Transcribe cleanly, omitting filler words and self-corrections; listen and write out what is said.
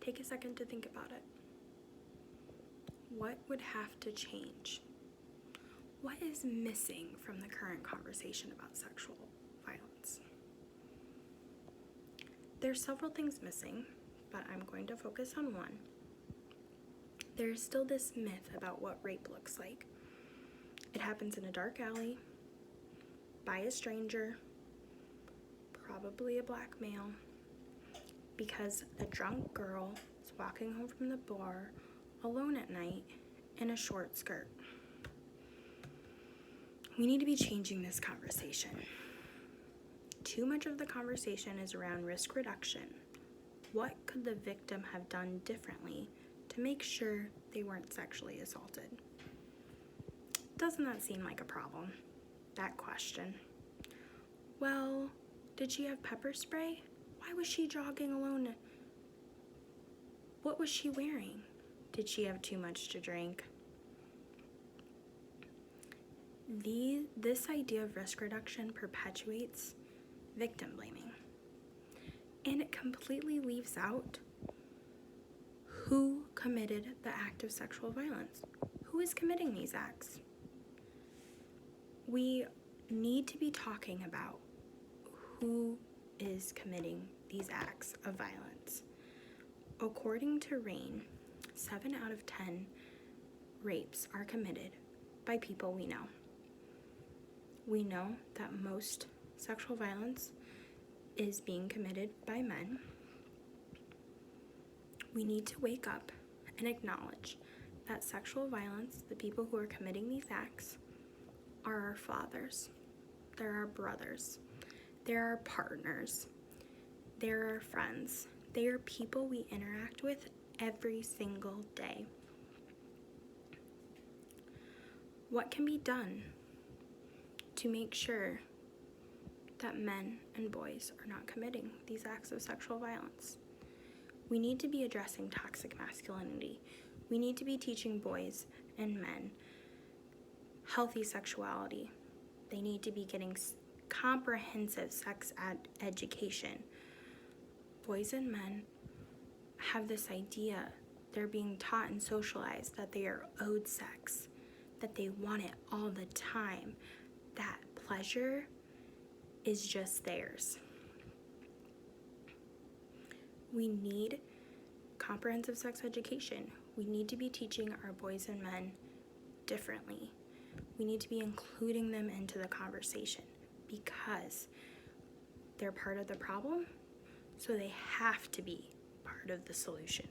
Take a second to think about it. What would have to change? What is missing from the current conversation about sexual violence? There's several things missing, but I'm going to focus on one. There's still this myth about what rape looks like. It happens in a dark alley, by a stranger, probably a black male, because a drunk girl is walking home from the bar alone at night in a short skirt. We need to be changing this conversation. Too much of the conversation is around risk reduction. What could the victim have done differently to make sure they weren't sexually assaulted? Doesn't that seem like a problem? That question. Well, did she have pepper spray? Why was she jogging alone? What was she wearing? Did she have too much to drink? This idea of risk reduction perpetuates victim blaming. And it completely leaves out who committed the act of sexual violence. Who is committing these acts? We need to be talking about who is committing these acts of violence. According to RAINN, 7 out of 10 rapes are committed by people we know. We know that most sexual violence is being committed by men. We need to wake up and acknowledge that sexual violence, the people who are committing these acts, are our fathers, they're our brothers, they're our partners, they're our friends, they are people we interact with every single day. What can be done to make sure that men and boys are not committing these acts of sexual violence? We need to be addressing toxic masculinity. We need to be teaching boys and men healthy sexuality. They need to be getting comprehensive sex education. Boys and men have this idea, they're being taught and socialized that they are owed sex, that they want it all the time, that pleasure is just theirs. We need comprehensive sex education. We need to be teaching our boys and men differently. We need to be including them into the conversation because they're part of the problem, so they have to be part of the solution.